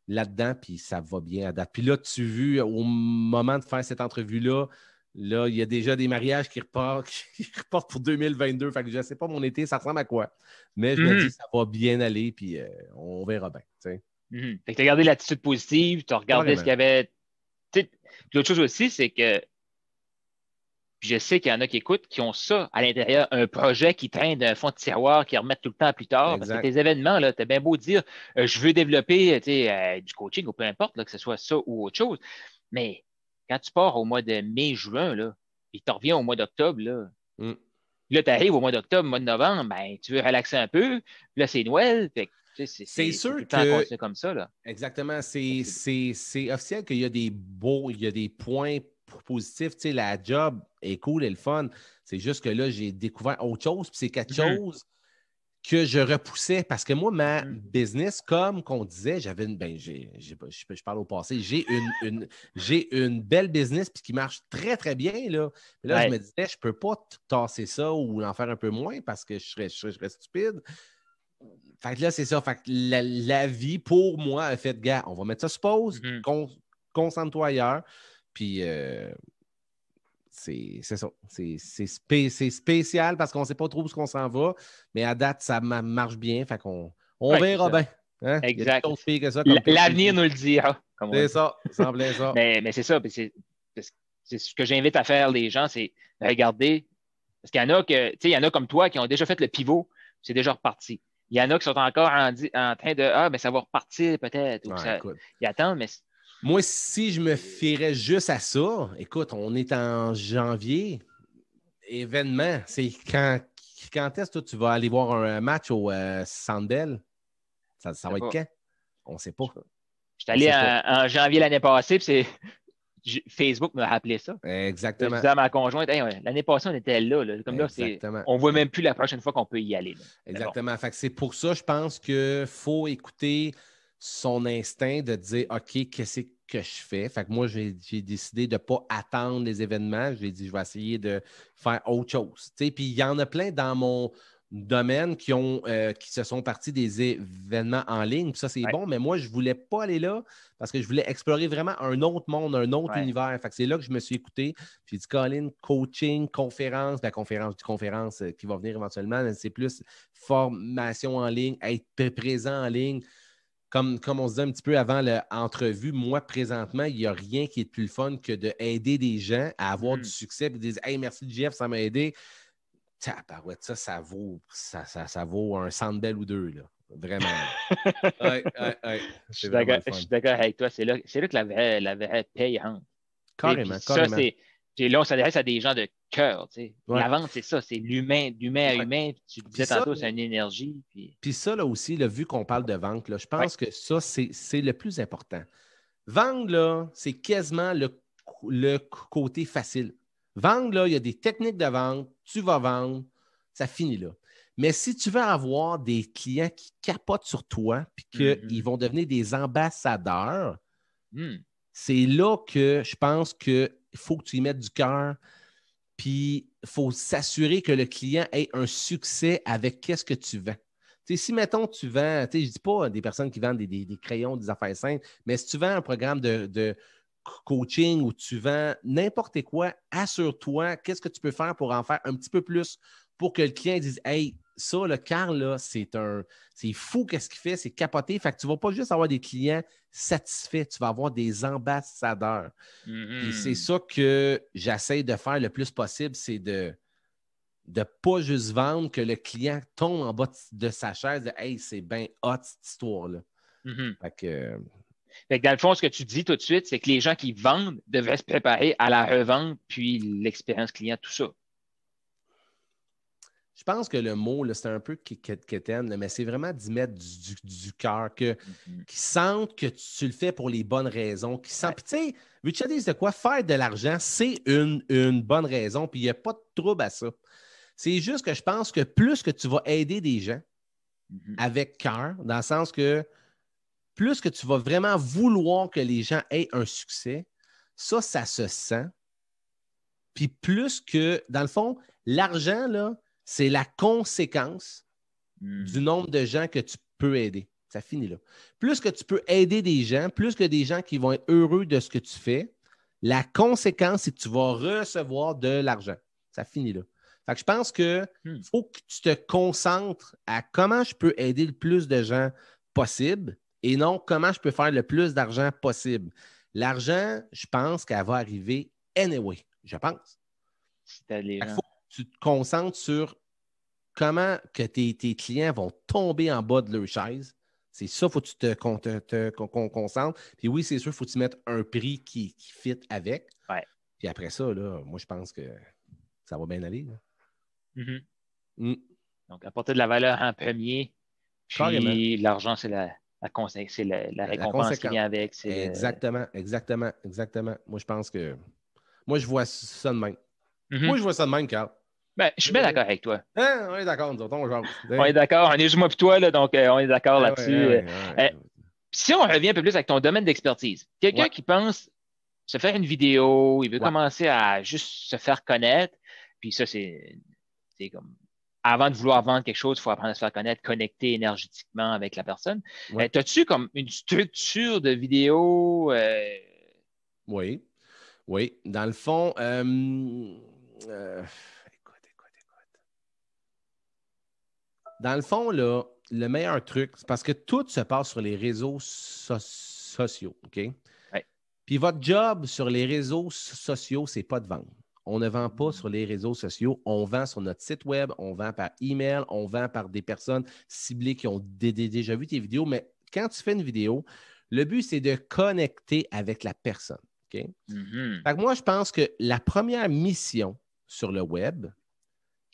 là-dedans, puis ça va bien à date. Puis là, tu as vu, au moment de faire cette entrevue-là, là, il y a déjà des mariages qui repartent pour 2022. Fait que je ne sais pas mon été, ça ressemble à quoi. Mais je me dis, ça va bien aller, puis on verra bien. Fait que tu as gardé l'attitude positive, tu as regardé ce qu'il y avait. L'autre chose aussi, c'est que je sais qu'il y en a qui écoutent, qui ont ça à l'intérieur, un projet qui traîne d'un fond de tiroir, qui remettent tout le temps à plus tard. Exact. Parce que tes événements, tu as bien beau dire, je veux développer du coaching ou peu importe, là, que ce soit ça ou autre chose. Mais quand tu pars au mois de mai, juin, là, puis tu reviens au mois d'octobre, là, là tu arrives au mois d'octobre, mois de novembre, ben, tu veux relaxer un peu, puis là, c'est Noël. Fait que, c'est sûr que comme ça, là. Exactement. C'est officiel qu'il y a des points positifs. Tu sais, la job est cool et le fun. C'est juste que là, j'ai découvert autre chose. Puis c'est quelque chose que je repoussais parce que moi, ma business, comme qu'on disait, j'avais une. Je parle au passé, j'ai une belle business puis qui marche très, très bien. Là, puis là je me disais, je ne peux pas tasser ça ou en faire un peu moins parce que je serais stupide. Fait que là, c'est ça. Fait que la vie, pour moi, a fait, gars, on va mettre ça sur pause, concentre-toi ailleurs. Puis, c'est ça. C'est spécial parce qu'on ne sait pas trop où on s'en va, mais à date, ça marche bien. Fait qu'on verra bien. Hein? Exact. L'avenir nous le dira. C'est ça. Ça semblait ça. mais c'est ça. C'est ce que j'invite à faire les gens, c'est de regarder Parce qu'il y en a que, tu sais, il y en a comme toi qui ont déjà fait le pivot, c'est déjà reparti. Il y en a qui sont encore en train de mais ça va repartir peut-être. Écoute. Ils attendent, mais. Moi, si je me fierais juste à ça, écoute, on est en janvier, événement, c'est quand est-ce que tu vas aller voir un match au Centre Bell? Ça va être quand? On ne sait pas. Je suis allé en janvier l'année passée, puis Facebook me rappelait ça. Exactement. Je disais à ma conjointe, hey, l'année passée, on était là. Comme là, on ne voit même plus la prochaine fois qu'on peut y aller. Là. Exactement. Bon. Fait que c'est pour ça, je pense qu'il faut écouter son instinct de dire OK, qu'est-ce que je fais? Fait que moi, j'ai décidé de ne pas attendre les événements. J'ai dit, je vais essayer de faire autre chose. Puis il y en a plein dans mon domaine qui se sont partis des événements en ligne. Puis ça, c'est bon, mais moi, je ne voulais pas aller là parce que je voulais explorer vraiment un autre monde, un autre univers. Fait que c'est là que je me suis écouté. Puis j'ai dit, Colin, coaching, conférence, la conférence qui va venir éventuellement, c'est plus formation en ligne, être présent en ligne. Comme on se disait un petit peu avant l'entrevue, moi, présentement, il n'y a rien qui est plus fun que d'aider des gens à avoir du succès et de dire hey, merci Jeff, ça m'a aidé. Ça vaut un Centre Bell ou deux, là. Vraiment. Je suis d'accord avec toi. C'est là que la vraie paye rentre. Carrément. Puis là, on s'adresse à des gens de cœur. La vente, c'est ça, c'est d'humain à humain. Tu le disais tantôt, c'est une énergie. Puis ça, là aussi, là, vu qu'on parle de vente, là, je pense que ça, c'est le plus important. Vendre, là, c'est quasiment le côté facile. Vendre, là, il y a des techniques de vente, tu vas vendre, ça finit là. Mais si tu veux avoir des clients qui capotent sur toi puis qu'ils vont devenir des ambassadeurs, c'est là que je pense qu'il faut que tu y mettes du cœur. Puis, il faut s'assurer que le client ait un succès avec qu'est-ce que tu vends. T'sais, si, mettons, tu vends, je ne dis pas des personnes qui vendent des crayons, des affaires simples, mais si tu vends un programme de coaching ou tu vends n'importe quoi, assure-toi qu'est-ce que tu peux faire pour en faire un petit peu plus pour que le client dise hey, ça, le Carl, là, c'est fou qu'est-ce qu'il fait, c'est capoté. Fait que tu ne vas pas juste avoir des clients satisfaits, tu vas avoir des ambassadeurs. Et c'est ça que j'essaie de faire le plus possible, c'est de ne pas juste vendre, que le client tombe en bas de sa chaise de hey, c'est bien hot cette histoire-là. Fait que dans le fond, ce que tu dis tout de suite, c'est que les gens qui vendent devraient se préparer à la revente, puis l'expérience client, tout ça. Je pense que le mot, là, c'est un peu quétaine, mais c'est vraiment d'y mettre du cœur, qu'ils sentent que tu le fais pour les bonnes raisons. Puis tu sais, Richard dit de quoi? Faire de l'argent, c'est une bonne raison, puis il n'y a pas de trouble à ça. C'est juste que je pense que plus que tu vas aider des gens avec cœur, dans le sens que plus que tu vas vraiment vouloir que les gens aient un succès, ça se sent. Puis plus que, dans le fond, l'argent, là, c'est la conséquence du nombre de gens que tu peux aider. Ça finit là. Plus que tu peux aider des gens, plus que des gens qui vont être heureux de ce que tu fais, la conséquence, c'est que tu vas recevoir de l'argent. Ça finit là. Fait que je pense qu'il faut que tu te concentres à comment je peux aider le plus de gens possible et non comment je peux faire le plus d'argent possible. L'argent, je pense qu'elle va arriver anyway. Je pense. Il faut que tu te concentres sur comment que tes clients vont tomber en bas de leur chaise. C'est ça, il faut que tu te concentres. Puis oui, c'est sûr, il faut que tu mettes un prix qui fit avec. Ouais. Puis après ça, là, moi, je pense que ça va bien aller. Là. Donc, apporter de la valeur en premier. Puis carrément. L'argent, c'est la récompense qui vient avec. Exactement. Moi, je pense que... Moi, je vois ça de même. Moi, je vois ça de même, Carl. Ben, je suis bien d'accord avec toi. On est d'accord, nous autres, on est d'accord. On est juste moi et toi, là, donc on est d'accord là-dessus. Si on revient un peu plus avec ton domaine d'expertise, quelqu'un qui pense se faire une vidéo, il veut commencer à juste se faire connaître, puis ça, c'est comme... Avant de vouloir vendre quelque chose, il faut apprendre à se faire connaître, connecter énergétiquement avec la personne. As-tu comme une structure de vidéo? Oui. Dans le fond, dans le fond, là, le meilleur truc, c'est parce que tout se passe sur les réseaux sociaux, OK? Ouais. Puis votre job sur les réseaux sociaux, c'est pas de vendre. on ne vend pas sur les réseaux sociaux. On vend sur notre site web, on vend par email, on vend par des personnes ciblées qui ont déjà vu tes vidéos. Mais quand tu fais une vidéo, le but, c'est de connecter avec la personne. Okay? Fait que moi, je pense que la première mission sur le web,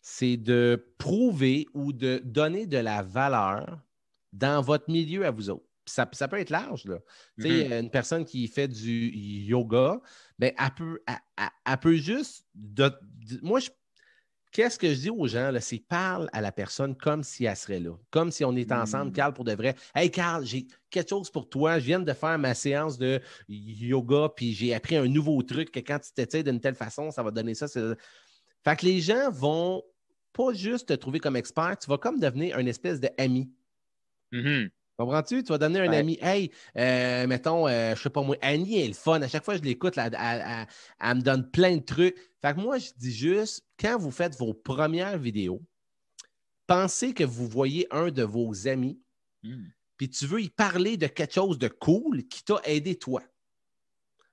c'est de prouver ou de donner de la valeur dans votre milieu à vous autres. Ça peut être large, là. Tu sais, une personne qui fait du yoga, bien, elle peut juste... Moi, qu'est-ce que je dis aux gens, là, c'est parle à la personne comme si elle serait là. Comme si on était ensemble, Carl, pour de vrai. « Hey, Carl, j'ai quelque chose pour toi. Je viens de faire ma séance de yoga, puis j'ai appris un nouveau truc que quand tu t'étires d'une telle façon, ça va donner ça. » Fait que les gens vont pas juste te trouver comme expert, tu vas comme devenir une espèce d'ami. Comprends-tu? Tu vas devenir un ami. Hey, mettons, je sais pas moi, Annie est le fun. À chaque fois que je l'écoute, elle me donne plein de trucs. Fait que moi, je dis juste, quand vous faites vos premières vidéos, pensez que vous voyez un de vos amis, puis tu veux y parler de quelque chose de cool qui t'a aidé toi.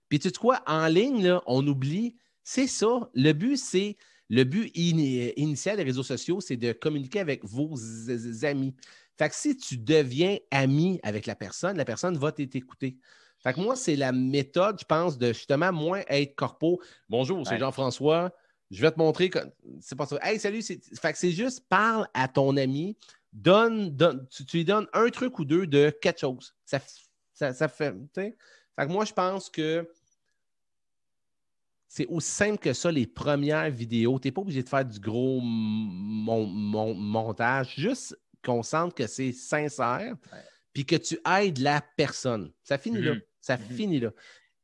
Puis tu sais quoi? En ligne, là, on oublie, c'est ça. Le but initial des réseaux sociaux, c'est de communiquer avec vos amis. Fait que si tu deviens ami avec la personne va t'écouter. Fait que moi, c'est la méthode, je pense, de justement moins être corpo. Bonjour, c'est Jean-François. Je vais te montrer que c'est pas ça. Hey, salut. Fait que c'est juste parle à ton ami, tu lui donnes un truc ou deux de quelque chose. Ça fait, tu sais. Fait que moi, je pense que c'est aussi simple que ça, les premières vidéos. Tu n'es pas obligé de faire du gros montage. Juste qu'on sente que c'est sincère puis que tu aides la personne. Ça finit là. Ça finit là.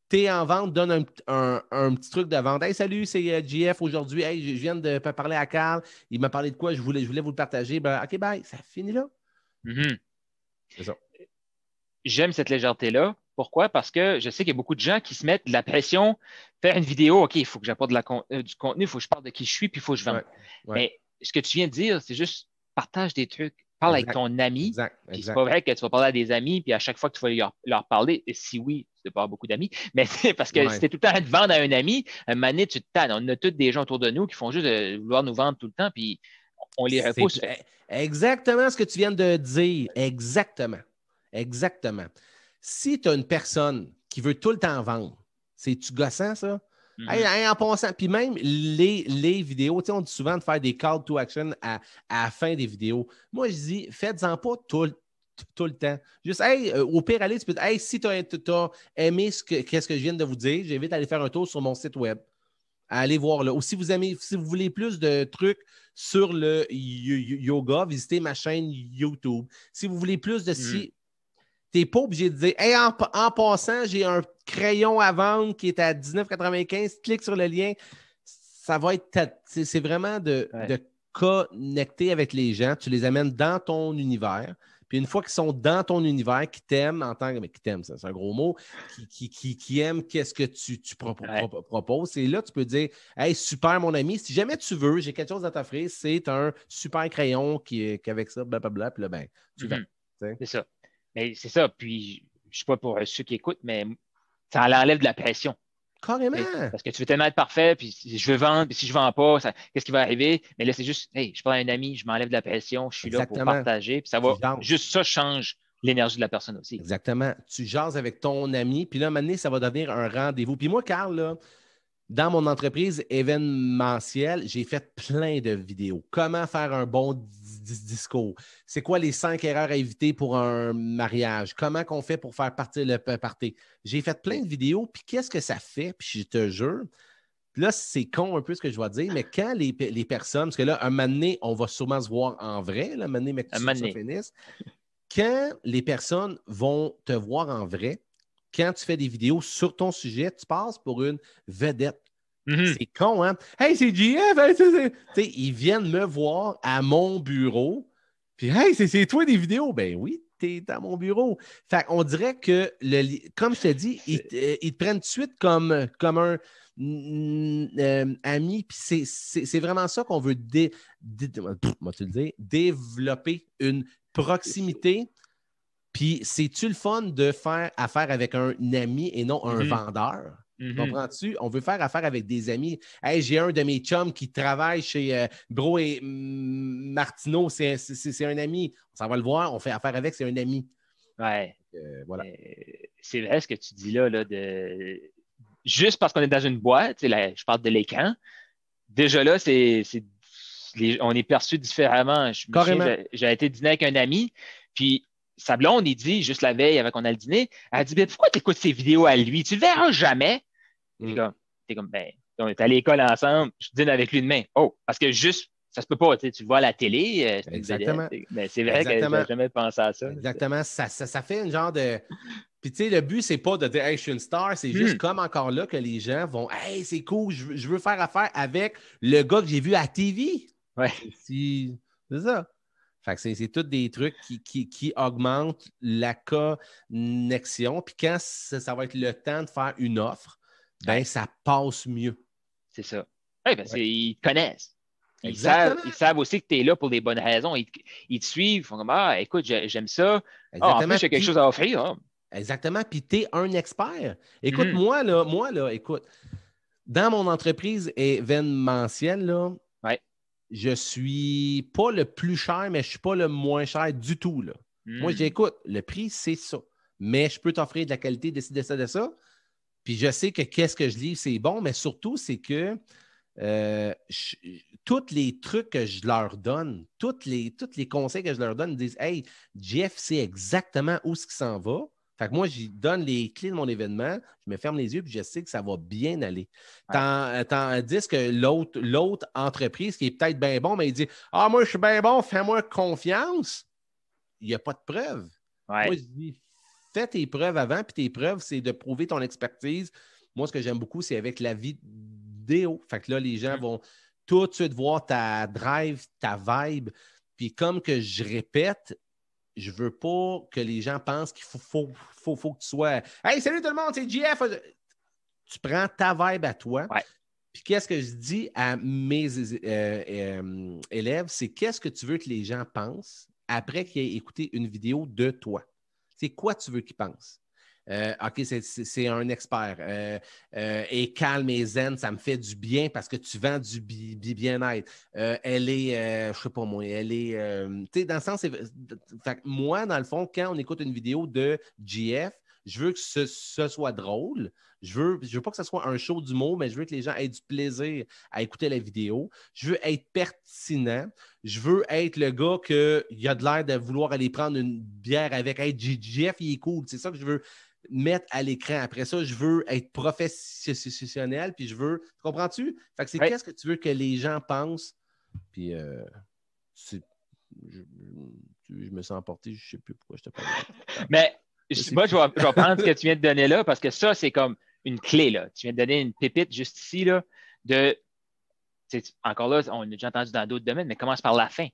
Tu es en vente, donne un petit truc de vente. « Hey, salut, c'est JF aujourd'hui. Hey, je viens de parler à Carl. Il m'a parlé de quoi? Je voulais vous le partager. » Ben, OK, bye. Ça finit là. C'est ça. J'aime cette légèreté-là. Pourquoi? Parce que je sais qu'il y a beaucoup de gens qui se mettent de la pression, faire une vidéo, OK, il faut que j'apporte du contenu, il faut que je parle de qui je suis, puis il faut que je vende. Mais ce que tu viens de dire, c'est juste partage des trucs. Parle avec ton ami. Puis c'est pas vrai que tu vas parler à des amis, puis à chaque fois que tu vas leur parler, et si oui, tu n'as pas beaucoup d'amis, mais c'est parce que si tu es tout le temps en train de vendre à un ami, un moment donné, tu te tannes. On a tous des gens autour de nous qui font juste vouloir nous vendre tout le temps, puis on les repousse. Exactement ce que tu viens de dire. Exactement. Si tu as une personne qui veut tout le temps vendre, c'est-tu gossant, ça? Hey, en passant, puis même les vidéos, on dit souvent de faire des call to action à la fin des vidéos. Moi, je dis, faites-en pas tout le temps. Juste, hey, au pire, allez, tu peux dire, hey, si tu as aimé qu'est-ce que je viens de vous dire, j'invite à aller faire un tour sur mon site web. Allez voir là. Ou si vous voulez plus de trucs sur le yoga, visitez ma chaîne YouTube. Si vous voulez plus de tu n'es pas obligé de dire « Hey, en passant, j'ai un crayon à vendre qui est à $19,95. Clique sur le lien. » Ça va être... C'est vraiment de connecter avec les gens. Tu les amènes dans ton univers. Puis une fois qu'ils sont dans ton univers, qui t'aiment en tant que... Mais qui t'aiment, c'est un gros mot. Qui aiment qu'est-ce que tu proposes. Et là, tu peux dire « Hey, super, mon ami. Si jamais tu veux, j'ai quelque chose à t'offrir. C'est un super crayon qu'avec ça, blablabla. » Puis là, ben, tu vas. C'est ça. Mais c'est ça. Puis, je ne sais pas pour ceux qui écoutent, mais ça enlève de la pression. Carrément. Parce que tu veux tellement être parfait, puis si je veux vendre, puis si je ne vends pas, qu'est-ce qui va arriver? Mais là, c'est juste, hey, je parle à un ami, je m'enlève de la pression, je suis là pour partager, puis ça va. Juste ça change l'énergie de la personne aussi. Exactement. Tu jases avec ton ami, puis là, à un moment donné, ça va devenir un rendez-vous. Puis moi, Carl, là, dans mon entreprise événementielle, j'ai fait plein de vidéos. Comment faire un bon discours? C'est quoi les 5 erreurs à éviter pour un mariage? Comment qu'on fait pour faire partir le party? J'ai fait plein de vidéos, puis qu'est-ce que ça fait? Puis je te jure, là, c'est con un peu ce que je vais dire, mais quand les personnes, parce que là, un moment donné, on va sûrement se voir en vrai, là, un moment donné, mais que ça finisse. Quand les personnes vont te voir en vrai, quand tu fais des vidéos sur ton sujet, tu passes pour une vedette. C'est con, hein? Hey, c'est JF! Hein? Ils viennent me voir à mon bureau. Puis, hey, c'est toi des vidéos? Ben oui, t'es à mon bureau. Fait qu'on dirait que, comme je te dis, ils te prennent tout de suite comme un ami. Puis c'est vraiment ça qu'on veut développer une proximité. Puis, c'est-tu le fun de faire affaire avec un ami et non un vendeur? Comprends-tu? On veut faire affaire avec des amis. Hey, j'ai un de mes chums qui travaille chez Bro et Martineau. C'est un ami. On s'en va le voir. On fait affaire avec. C'est un ami. Ouais. Voilà. C'est vrai ce que tu dis là, juste parce qu'on est dans une boîte, je parle de l'écran, déjà là, on est perçu différemment. Je me souviens, j'ai été dîner avec un ami, puis sa blonde, il dit, juste la veille avant qu'on aille dîner, elle dit, ben, pourquoi tu écoutes ses vidéos à lui? Tu le verras jamais. T'es comme, ben, on est à l'école ensemble, je dîne avec lui demain. Oh, parce que juste, ça se peut pas, tu le vois à la télé. Exactement. Mais c'est vrai que je n'ai jamais pensé à ça. Exactement. Ça fait une genre de... Puis, tu sais, le but, c'est pas de dire, hey, je suis une star, c'est juste comme encore là que les gens vont, hey, c'est cool, je veux faire affaire avec le gars que j'ai vu à la TV. Ouais. C'est ça. Fait que c'est tous des trucs qui augmentent la connexion. Puis quand ça va être le temps de faire une offre, ben ça passe mieux. C'est ça. Oui, parce qu'ils te connaissent. Ils savent aussi que tu es là pour des bonnes raisons. Ils te suivent. Ils font comme, ah, écoute, j'aime ça. En plus, j'ai quelque chose à offrir. Hein. Exactement. Puis tu es un expert. Écoute, moi, là, écoute, dans mon entreprise événementielle, là, je suis pas le plus cher, mais je suis pas le moins cher du tout. Là. Moi, j'écoute, le prix, c'est ça. Mais je peux t'offrir de la qualité, de ça. Puis je sais que qu'est-ce que je livre, c'est bon, mais surtout, c'est que tous les trucs que je leur donne, tous les conseils que je leur donne, ils disent, hey, Jeff sait exactement où ce qui s'en va. Fait que moi, j'y donne les clés de mon événement, je me ferme les yeux puis je sais que ça va bien aller. Tandis que l'autre entreprise qui est peut-être bien bon, mais il dit, ah, moi, je suis bien bon, fais-moi confiance. Il n'y a pas de preuve. Moi, je dis, fais tes preuves avant, puis tes preuves, c'est de prouver ton expertise. Moi, ce que j'aime beaucoup, c'est avec la vidéo. Fait que là, les gens vont tout de suite voir ta drive, ta vibe. Puis comme que je répète, je veux pas que les gens pensent qu'il faut que tu sois « Hey, salut tout le monde, c'est JF! » Tu prends ta vibe à toi. Ouais. Puis qu'est-ce que je dis à mes élèves, c'est qu'est-ce que tu veux que les gens pensent après qu'ils aient écouté une vidéo de toi? C'est quoi tu veux qu'ils pensent? OK, c'est un expert. Et calme et zen, ça me fait du bien parce que tu vends du bien-être. Elle est, je sais pas moi, elle est, tu sais, dans le sens, fait que moi, dans le fond, quand on écoute une vidéo de GF, je veux que ce soit drôle. Je veux pas que ce soit un show d'humour, mais je veux que les gens aient du plaisir à écouter la vidéo. Je veux être pertinent. Je veux être le gars qui a de l'air de vouloir aller prendre une bière avec. Hey, GF, il est cool. C'est ça que je veux mettre à l'écran. Après ça, je veux être professionnel, puis je veux... Tu comprends-tu? Fait que c'est qu'est-ce que tu veux que les gens pensent? Puis, je me sens emporté, je ne sais plus pourquoi je te parle. Mais moi, je vais prendre ce que tu viens de donner là, parce que ça, c'est comme une clé, là. Tu viens de donner une pépite juste ici, là, encore là, on a déjà entendu dans d'autres domaines, mais commence par la fin.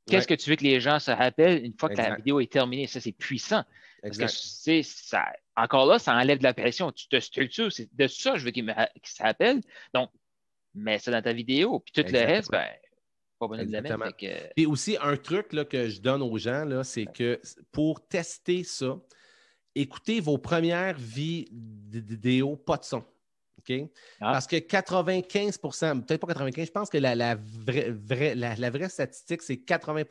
Qu'est-ce que tu veux que les gens se rappellent une fois que la vidéo est terminée? Ça, c'est puissant. Parce que encore là, ça enlève de la pression. Tu te structures. C'est de ça que je veux qu'ils se rappellent. Donc, mets ça dans ta vidéo. Puis tout le reste, ben, pas besoin de le mettre. Puis aussi, un truc là, que je donne aux gens, là, c'est que pour tester ça, écoutez vos premières vidéos, pas de son. OK? Parce que 95 peut-être pas 95, je pense que la vraie statistique, c'est 80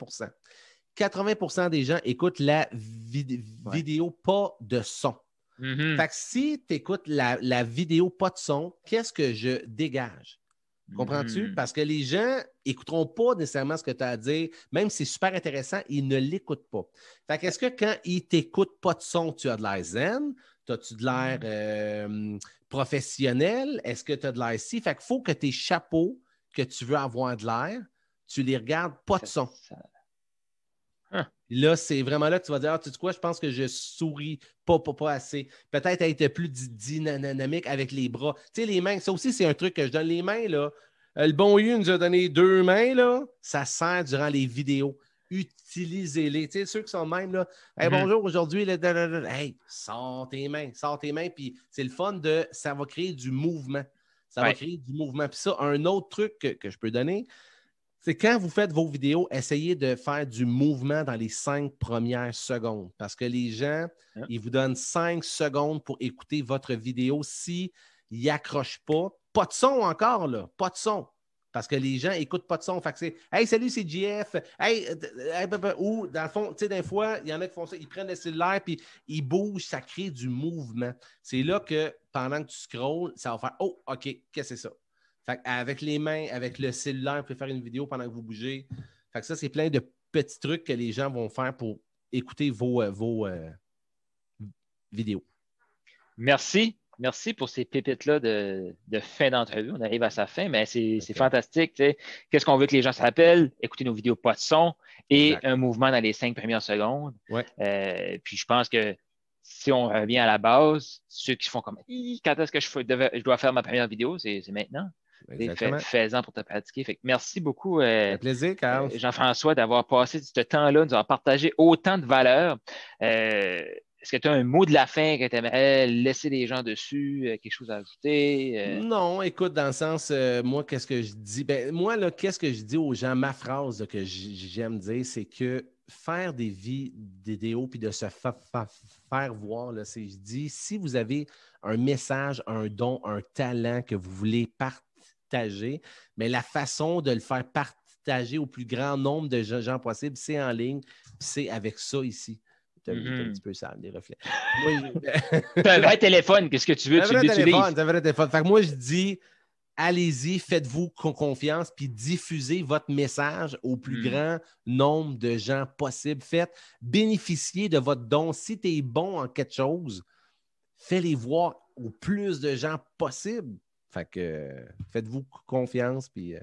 80 des gens écoutent la vidéo pas de son. Fait que si tu écoutes la vidéo pas de son, qu'est-ce que je dégage? Comprends-tu? Parce que les gens n'écouteront pas nécessairement ce que tu as à dire, même si c'est super intéressant, ils ne l'écoutent pas. Fait qu'est-ce que quand ils t'écoutent pas de son, tu as de l'air zen? As-tu de l'air professionnel? Est-ce que tu as de l'air si? Fait qu'il faut que tes chapeaux que tu veux avoir de l'air, tu les regardes pas de son. Là, c'est vraiment là que tu vas dire, tu sais quoi, je pense que je souris pas assez. Peut-être être plus dynamique avec les bras. Tu sais, les mains, ça aussi, c'est un truc que je donne. Les mains, là, le bon Yu nous a donné 2 mains, là, ça sert durant les vidéos. Utilisez-les. Tu sais, ceux qui sont même, là, hey, bonjour, aujourd'hui, hey, sors tes mains, puis c'est le fun ça va créer du mouvement. Ça va créer du mouvement. Puis ça, un autre truc que je peux donner, c'est quand vous faites vos vidéos, essayez de faire du mouvement dans les 5 premières secondes. Parce que les gens, ils vous donnent 5 secondes pour écouter votre vidéo. Si ils n'accrochent pas. Pas de son encore, là. Pas de son. Parce que les gens n'écoutent pas de son. Fait que c'est « Hey, salut, c'est JF. Hey, ou dans le fond, tu sais, des fois, il y en a qui font ça, ils prennent le cellulaire puis ils bougent, ça crée du mouvement. C'est là que pendant que tu scrolles, ça va faire « Oh, OK, qu'est-ce que c'est ça? » Fait avec les mains, avec le cellulaire, vous pouvez faire une vidéo pendant que vous bougez. Fait que ça, c'est plein de petits trucs que les gens vont faire pour écouter vos vidéos. Merci. Merci pour ces pépites-là de fin d'entrevue. On arrive à sa fin, mais c'est fantastique. Tu sais. Qu'est-ce qu'on veut que les gens se rappellent? Écouter nos vidéos pas de son et un mouvement dans les 5 premières secondes. Ouais. Puis je pense que si on revient à la base, ceux qui font comme quand est-ce que je dois faire ma première vidéo, c'est maintenant. Fais-en pour te pratiquer. Fait que merci beaucoup, un plaisir, Carl. Jean-François, d'avoir passé ce temps-là, nous avoir partagé autant de valeurs. Est-ce que tu as un mot de la fin que tu aimerais laisser les gens dessus, quelque chose à ajouter? Non, écoute, dans le sens, moi, qu'est-ce que je dis? Ben, moi, là, qu'est-ce que je dis aux gens? Ma phrase là, que j'aime dire, c'est que faire des vidéos puis de se faire voir, là, je dis, si vous avez un message, un don, un talent que vous voulez partager, mais la façon de le faire partager au plus grand nombre de gens possible, c'est en ligne, c'est avec ça ici. Tu as un petit peu ça, des reflets. Tu as un vrai téléphone, qu'est-ce que tu veux? Tu l'utilises. C'est un vrai téléphone. Fait que moi, je dis, allez-y, faites-vous confiance, puis diffusez votre message au plus grand nombre de gens possible. Bénéficiez de votre don. Si tu es bon en quelque chose, fais-les voir au plus de gens possible. Fait que faites-vous confiance, puis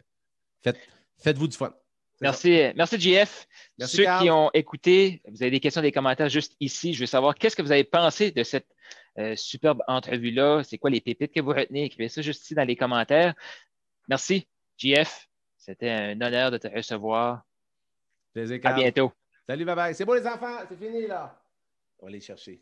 faites-vous du fun. Merci, JF. Merci, ceux Carl. qui ont écouté, vous avez des questions, des commentaires juste ici. Je veux savoir qu'est-ce que vous avez pensé de cette superbe entrevue-là. C'est quoi les pépites que vous retenez? Écrivez ça juste ici dans les commentaires. Merci, JF. C'était un honneur de te recevoir. Plaisir, Carl. À bientôt. Salut, bye bye. C'est bon, les enfants. C'est fini, là. On va les chercher.